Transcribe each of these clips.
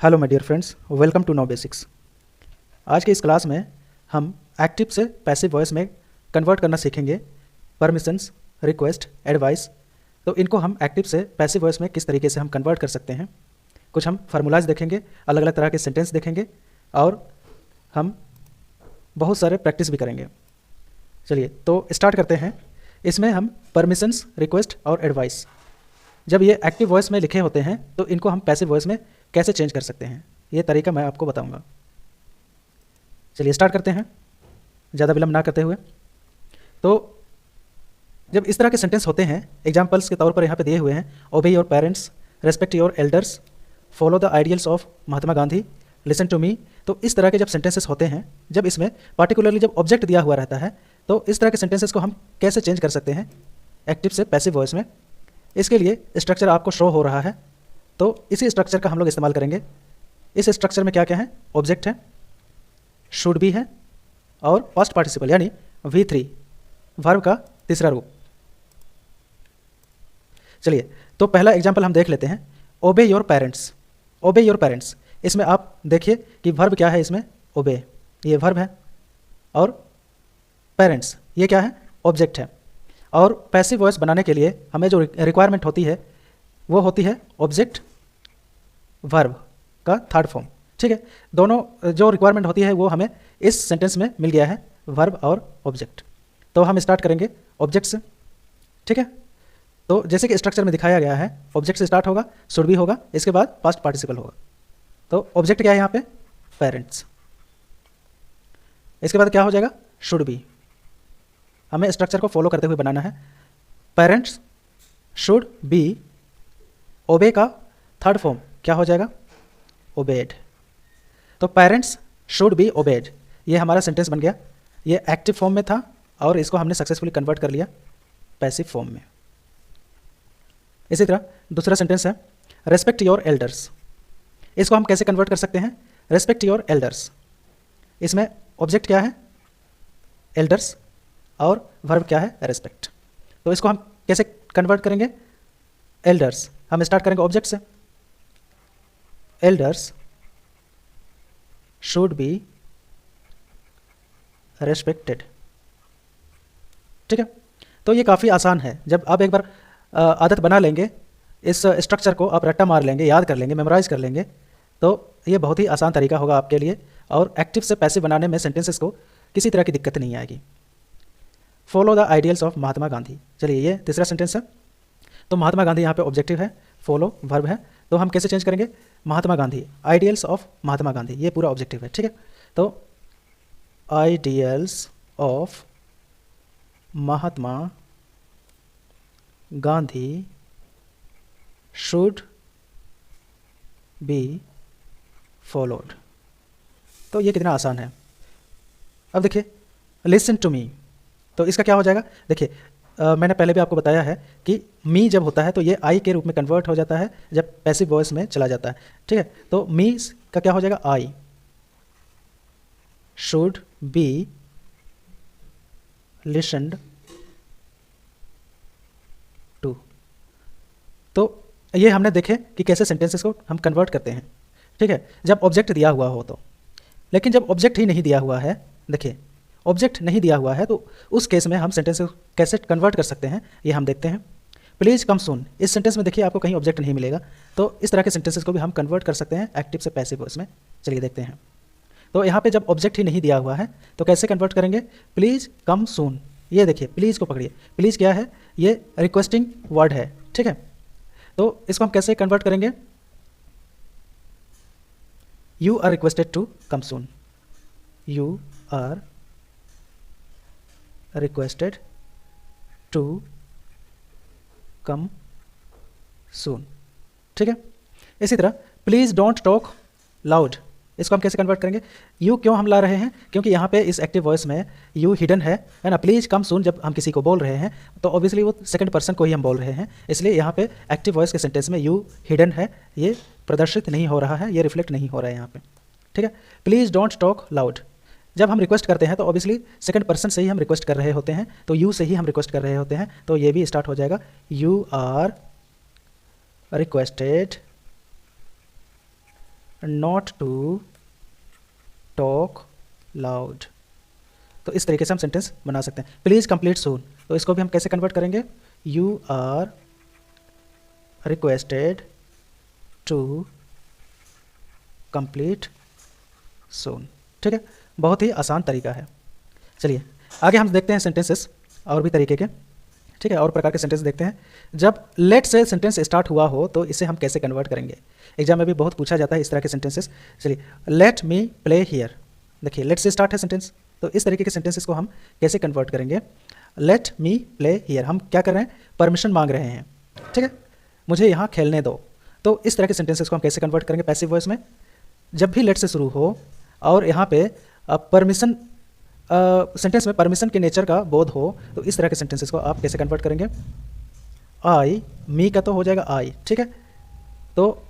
Hello my dear friends, welcome to know basics. आज के इस क्लास में हम एक्टिव से पैसिव वॉइस में कन्वर्ट करना सीखेंगे। परमिशंस, रिक्वेस्ट, एडवाइस, तो इनको हम एक्टिव से पैसिव वॉइस में किस तरीके से हम कन्वर्ट कर सकते हैं। कुछ हम फार्मूलाज देखेंगे, अलग अलग तरह के सेंटेंस देखेंगे और हम बहुत सारे प्रैक्टिस भी करेंगे। चलिए तो स्टार्ट करते हैं। इसमें हम परमिशंस, रिक्वेस्ट और एडवाइस, जब ये एक्टिव वॉइस में लिखे होते हैं तो इनको हम पैसिव वॉइस में कैसे चेंज कर सकते हैं, ये तरीका मैं आपको बताऊंगा। चलिए स्टार्ट करते हैं ज़्यादा विलंब ना करते हुए। तो जब इस तरह के सेंटेंस होते हैं, एग्जाम्पल्स के तौर पर यहाँ पे दिए हुए हैं, obey your parents, respect your elders, follow the ideals of Mahatma Gandhi, listen to me. तो इस तरह के जब सेंटेंसेस होते हैं, जब इसमें पार्टिकुलरली जब ऑब्जेक्ट दिया हुआ रहता है, तो इस तरह के सेंटेंसेस को हम कैसे चेंज कर सकते हैं एक्टिव से पैसिव वॉइस में। इसके लिए स्ट्रक्चर आपको शो हो रहा है, तो इसी स्ट्रक्चर का हम लोग इस्तेमाल करेंगे। इस स्ट्रक्चर में क्या क्या है? ऑब्जेक्ट है, शुड बी है और पास्ट पार्टिसिपल यानी V3 वर्ब का तीसरा रूप। चलिए तो पहला एग्जांपल हम देख लेते हैं। ओबे योर पेरेंट्स, ओबे योर पेरेंट्स, इसमें आप देखिए कि वर्ब क्या है। इसमें ओबे ये वर्ब है और पेरेंट्स ये क्या है? ऑब्जेक्ट है। और पैसिव वॉइस बनाने के लिए हमें जो रिक्वायरमेंट होती है वो होती है ऑब्जेक्ट वर्ब का थर्ड फॉर्म। ठीक है, दोनों जो रिक्वायरमेंट होती है वो हमें इस सेंटेंस में मिल गया है, वर्ब और ऑब्जेक्ट। तो हम स्टार्ट करेंगे ऑब्जेक्ट से। ठीक है, तो जैसे कि स्ट्रक्चर में दिखाया गया है, ऑब्जेक्ट से स्टार्ट होगा, शुड भी होगा, इसके बाद पास्ट पार्टिसिपल होगा। तो ऑब्जेक्ट क्या है यहाँ पे? पेरेंट्स। इसके बाद क्या हो जाएगा? Should be. हमें स्ट्रक्चर को फॉलो करते हुए बनाना है। पेरेंट्स शुड बी, ओबे का थर्ड फॉर्म क्या हो जाएगा? ओबेड। तो पेरेंट्स शुड बी ओबेड, ये हमारा सेंटेंस बन गया। ये एक्टिव फॉर्म में था और इसको हमने सक्सेसफुली कन्वर्ट कर लिया पैसिव फॉर्म में। इसी तरह दूसरा सेंटेंस है रेस्पेक्ट योर एल्डर्स। इसको हम कैसे कन्वर्ट कर सकते हैं? रेस्पेक्ट योर एल्डर्स, इसमें ऑब्जेक्ट क्या है? एल्डर्स और वर्ब क्या है? रेस्पेक्ट। तो इसको हम कैसे कन्वर्ट करेंगे? एल्डर्स, हम स्टार्ट करेंगे ऑब्जेक्ट से। Elders should be respected. ठीक है, तो ये काफ़ी आसान है। जब आप एक बार आदत बना लेंगे, इस स्ट्रक्चर को आप रट्टा मार लेंगे, याद कर लेंगे, मेमोराइज कर लेंगे, तो ये बहुत ही आसान तरीका होगा आपके लिए और एक्टिव से पैसिव बनाने में सेंटेंसेस को किसी तरह की दिक्कत नहीं आएगी। Follow the ideals of Mahatma Gandhi. चलिए ये तीसरा सेंटेंस है। तो महात्मा गांधी यहाँ पे ऑब्जेक्टिव है, फॉलो वर्ब है, तो हम कैसे चेंज करेंगे? महात्मा गांधी, आइडियल्स ऑफ महात्मा गांधी, ये पूरा ऑब्जेक्टिव है। ठीक है, तो ideals of Mahatma Gandhi should be followed. तो ये कितना आसान है। अब देखिए लिसन टू मी, तो इसका क्या हो जाएगा? देखिए मैंने पहले भी आपको बताया है कि मी जब होता है तो ये आई के रूप में कन्वर्ट हो जाता है जब पैसिव वॉइस में चला जाता है। ठीक है, तो मी का क्या हो जाएगा? I should be listened to. तो ये हमने देखे कि कैसे सेंटेंसेस को हम कन्वर्ट करते हैं। ठीक है, जब ऑब्जेक्ट दिया हुआ हो तो। लेकिन जब ऑब्जेक्ट ही नहीं दिया हुआ है, देखिए ऑब्जेक्ट नहीं दिया हुआ है, तो उस केस में हम सेंटेंस को कैसे कन्वर्ट कर सकते हैं ये हम देखते हैं। प्लीज़ कम सून, इस सेंटेंस में देखिए आपको कहीं ऑब्जेक्ट नहीं मिलेगा, तो इस तरह के सेंटेंसेस को भी हम कन्वर्ट कर सकते हैं एक्टिव से पैसिव वॉइस में। चलिए देखते हैं। तो यहाँ पे जब ऑब्जेक्ट ही नहीं दिया हुआ है तो कैसे कन्वर्ट करेंगे? प्लीज़ कम सून, ये देखिए प्लीज़ को पकड़िए। प्लीज़ क्या है? ये रिक्वेस्टिंग वर्ड है। ठीक है, तो इसको हम कैसे कन्वर्ट करेंगे? You are requested to come soon, you are requested to come soon. ठीक है, इसी तरह प्लीज़ डोंट टॉक लाउड, इसको हम कैसे कन्वर्ट करेंगे? यू क्यों हम ला रहे हैं? क्योंकि यहाँ पे इस एक्टिव वॉइस में यू हिडन है ना। प्लीज़ कम सून जब हम किसी को बोल रहे हैं तो ऑब्वियसली वो सेकंड पर्सन को ही हम बोल रहे हैं, इसलिए यहाँ पे एक्टिव वॉइस के सेंटेंस में यू हिडन है, ये प्रदर्शित नहीं हो रहा है, ये रिफ्लेक्ट नहीं हो रहा है यहाँ पे। ठीक है, प्लीज़ डोंट टॉक लाउड, जब हम रिक्वेस्ट करते हैं तो ऑब्वियसली सेकंड पर्सन से ही हम रिक्वेस्ट कर रहे होते हैं, तो यू से ही हम रिक्वेस्ट कर रहे होते हैं, तो ये भी स्टार्ट हो जाएगा you are requested not to talk loud. तो इस तरीके से हम सेंटेंस बना सकते हैं। प्लीज़ कंप्लीट सून, तो इसको भी हम कैसे कन्वर्ट करेंगे? You are requested to complete soon. ठीक है, बहुत ही आसान तरीका है। चलिए आगे हम देखते हैं सेंटेंसेस और भी तरीके के। ठीक है, और प्रकार के सेंटेंस देखते हैं। जब लेट से सेंटेंस स्टार्ट हुआ हो तो इसे हम कैसे कन्वर्ट करेंगे? एग्जाम में भी बहुत पूछा जाता है इस तरह के सेंटेंसेस। चलिए, लेट मी प्ले हियर। देखिए लेट से स्टार्ट है सेंटेंस, तो इस तरीके के सेंटेंसेस को हम कैसे कन्वर्ट करेंगे? लेट मी प्ले हियर, हम क्या कर रहे हैं? परमिशन मांग रहे हैं। ठीक है, मुझे यहाँ खेलने दो। तो इस तरह के सेंटेंसेस को हम कैसे कन्वर्ट करेंगे पैसिव वॉइस में? जब भी लेट से शुरू हो और यहाँ पे परमिशन सेंटेंस में परमिशन के नेचर का बोध हो, तो इस तरह के सेंटेंसेस को आप कैसे कन्वर्ट करेंगे? आई, मी का तो हो जाएगा आई। ठीक है, तो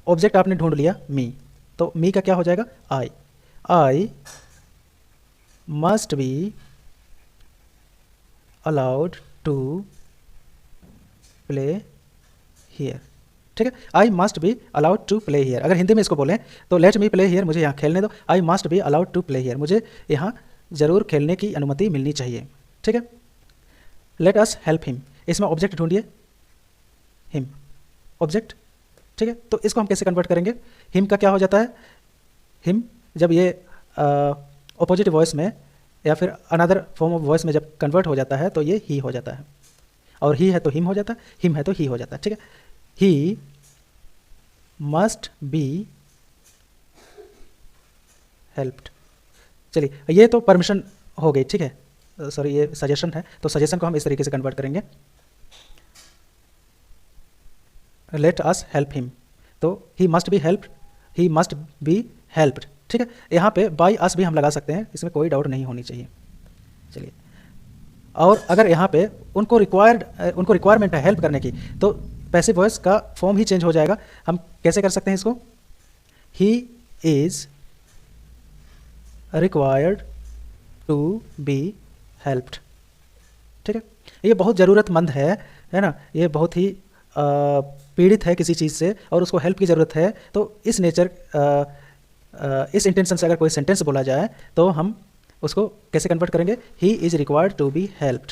ऑब्जेक्ट आपने ढूंढ लिया मी, तो मी का क्या हो जाएगा? I. I must be allowed to play here. ठीक है, I must be allowed to play here. अगर हिंदी में इसको बोलें तो लेट मी प्ले हियर, मुझे यहाँ खेलने दो। I must be allowed to play here, मुझे यहाँ ज़रूर खेलने की अनुमति मिलनी चाहिए। ठीक है, लेट अस हेल्प हिम, इसमें ऑब्जेक्ट ढूंढिए, हिम ऑब्जेक्ट। ठीक है, तो इसको हम कैसे कन्वर्ट करेंगे? हिम का क्या हो जाता है? हिम जब ये ऑपोजिट वॉइस में या फिर अनदर फॉर्म ऑफ वॉइस में जब कन्वर्ट हो जाता है तो ये ही हो जाता है, और ही है तो हिम हो जाता है, हिम है तो ही हो जाता है। ठीक है, ही मस्ट बी हेल्प्ड। चलिए, ये तो परमिशन हो गई। ठीक है, सॉरी ये सजेशन है, तो सजेशन को हम इस तरीके से कन्वर्ट करेंगे, लेट अस हेल्प हिम। तो he must be helped, he must be helped. ठीक है, यहाँ पे बाय अस भी हम लगा सकते हैं, इसमें कोई डाउट नहीं होनी चाहिए। चलिए, और अगर यहाँ पे उनको रिक्वायरमेंट है हेल्प करने की, तो पैसिव वॉइस का फॉर्म ही चेंज हो जाएगा। हम कैसे कर सकते हैं इसको? He is required to be helped. ठीक है, ये बहुत ज़रूरतमंद है ना, ये बहुत ही पीड़ित है किसी चीज़ से और उसको हेल्प की ज़रूरत है। तो इस नेचर इस इंटेंशन से अगर कोई सेंटेंस बोला जाए तो हम उसको कैसे कन्वर्ट करेंगे? He is required to be helped,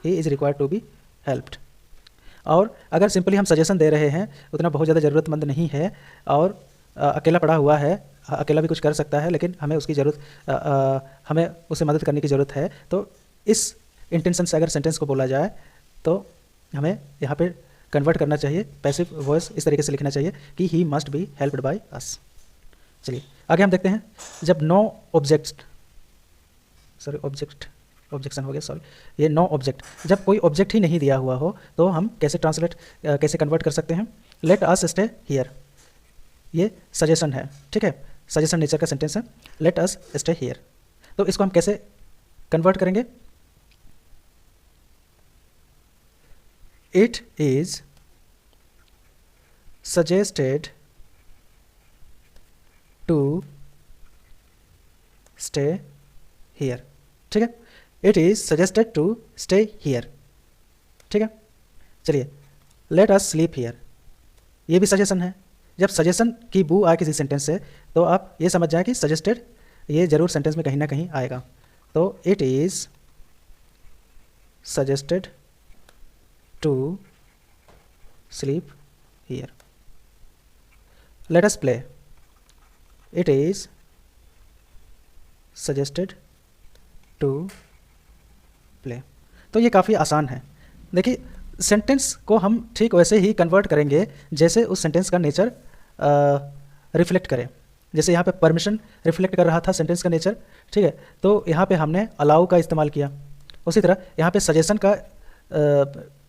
he is required to be helped. और अगर सिंपली हम सजेशन दे रहे हैं, उतना बहुत ज़्यादा ज़रूरतमंद नहीं है और अकेला पड़ा हुआ है, अकेला भी कुछ कर सकता है, लेकिन हमें उसकी ज़रूरत हमें उसे मदद करने की ज़रूरत है, तो इस इंटेंशन से अगर सेंटेंस को बोला जाए तो हमें यहाँ पे कन्वर्ट करना चाहिए। पैसिव वॉइस इस तरीके से लिखना चाहिए कि ही must be helped by us. चलिए आगे हम देखते हैं। जब नो ऑब्जेक्शन हो गया, सॉरी ये नो ऑब्जेक्ट, जब कोई ऑब्जेक्ट ही नहीं दिया हुआ हो तो हम कैसे कन्वर्ट कर सकते हैं? लेट अस स्टे हियर, ये सजेशन है। ठीक है, सजेशन नेचर का सेंटेंस है, लेट अस स्टे हियर। तो इसको हम कैसे कन्वर्ट करेंगे? It is suggested to stay here. ठीक है, it is suggested to stay here. ठीक है, चलिए लेट अस स्लीप हियर, ये भी सजेशन है। जब सजेशन की बू आए किसी सेंटेंस से तो आप ये समझ जाए कि सजेस्टेड ये जरूर सेंटेंस में कहीं ना कहीं आएगा। तो it is suggested to sleep here. Let us play, it is suggested to play. तो ये काफ़ी आसान है। देखिए सेंटेंस को हम ठीक वैसे ही कन्वर्ट करेंगे जैसे उस सेंटेंस का नेचर रिफ्लेक्ट करे। जैसे यहाँ पे परमिशन रिफ्लेक्ट कर रहा था सेंटेंस का नेचर, ठीक है, तो यहाँ पे हमने अलाउ का इस्तेमाल किया। उसी तरह यहाँ पे सजेशन का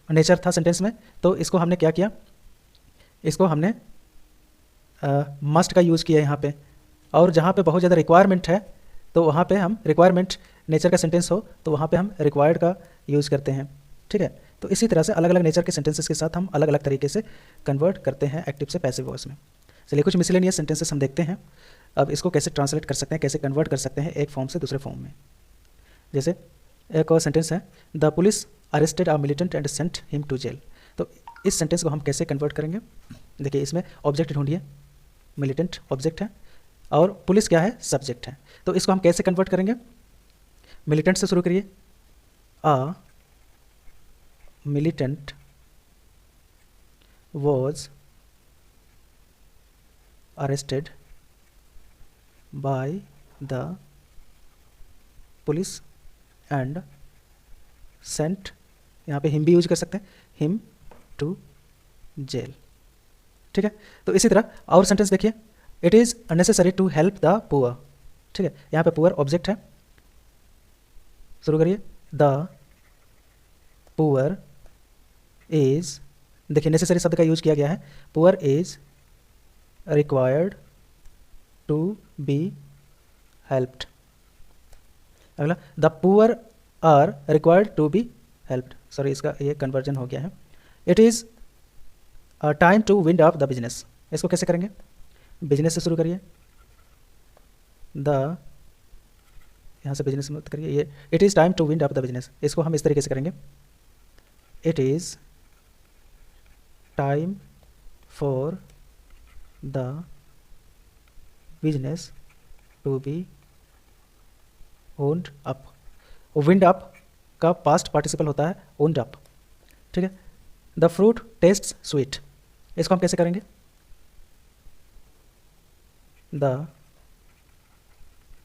नेचर था सेंटेंस में, तो इसको हमने क्या किया? इसको हमने मस्ट का यूज़ किया यहाँ पे। और जहाँ पे बहुत ज़्यादा रिक्वायरमेंट है तो वहाँ पे हम रिक्वायरमेंट नेचर का सेंटेंस हो तो वहाँ पे हम रिक्वायर्ड का यूज़ करते हैं। ठीक है, तो इसी तरह से अलग अलग नेचर के सेंटेंसेस के साथ हम अलग अलग तरीके से कन्वर्ट करते हैं एक्टिव से पैसिव वॉइस में। चलिए कुछ मिसलेनियस सेंटेंसेस हम देखते हैं। अब इसको कैसे ट्रांसलेट कर सकते हैं, कैसे कन्वर्ट कर सकते हैं एक फॉर्म से दूसरे फॉर्म में। जैसे एक और सेंटेंस है, the police arrested a militant and sent him to jail. तो इस सेंटेंस को हम कैसे कन्वर्ट करेंगे? देखिए इसमें ऑब्जेक्ट ढूंढिए, मिलिटेंट ऑब्जेक्ट है और पुलिस क्या है, सब्जेक्ट है। तो इसको हम कैसे कन्वर्ट करेंगे, मिलिटेंट से शुरू करिए। A militant was arrested by the police and sent, यहाँ पे हिम भी यूज कर सकते हैं, हिम टू जेल। ठीक है, तो इसी तरह और सेंटेंस देखिए, it is unnecessary to help the poor. ठीक है, यहाँ पे पुअर ऑब्जेक्ट है, शुरू करिए। द पुअर इज, देखिए नेसेसरी शब्द का यूज किया गया है, poor is required to be helped. अगला, the poor are required to be helped, sorry इसका ये कन्वर्जन हो गया है। It is time to wind up the business, इसको कैसे करेंगे, बिजनेस से शुरू करिए। द, यहाँ से बिजनेस मत करिए, ये it is time to wind up the business, इसको हम इस तरीके से करेंगे, it is time for the business to be owned up. Wind up का पास्ट पार्टिसिपल होता है ओन्ड अप। ठीक है, द फ्रूट टेस्ट्स स्वीट, इसको हम कैसे करेंगे, the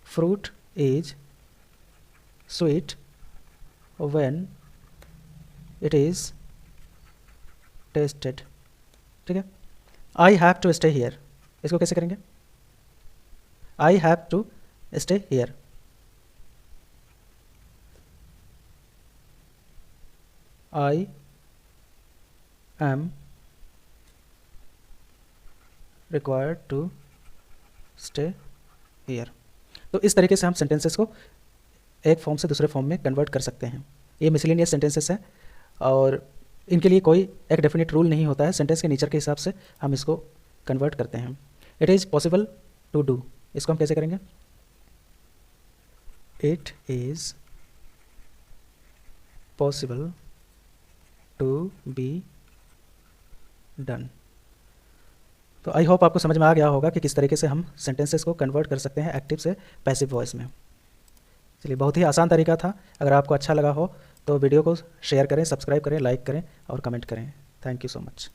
fruit is sweet when it is tasted. ठीक है, I have to stay here, इसको कैसे करेंगे, I have to stay here. I am required to stay here. तो इस तरीके से हम सेंटेंसेस को एक फॉर्म से दूसरे फॉर्म में कन्वर्ट कर सकते हैं। ये मिसलेनियस सेंटेंसेस है और इनके लिए कोई एक डेफिनेट रूल नहीं होता है, सेंटेंस के नेचर के हिसाब से हम इसको कन्वर्ट करते हैं। It is possible to do, इसको हम कैसे करेंगे, it is possible to be done. तो आई होप आपको समझ में आ गया होगा कि किस तरीके से हम सेंटेंसेस को कन्वर्ट कर सकते हैं एक्टिव से पैसिव वॉइस में। चलिए, बहुत ही आसान तरीका था। अगर आपको अच्छा लगा हो तो वीडियो को शेयर करें, सब्सक्राइब करें, लाइक करें और कमेंट करें। Thank you so much.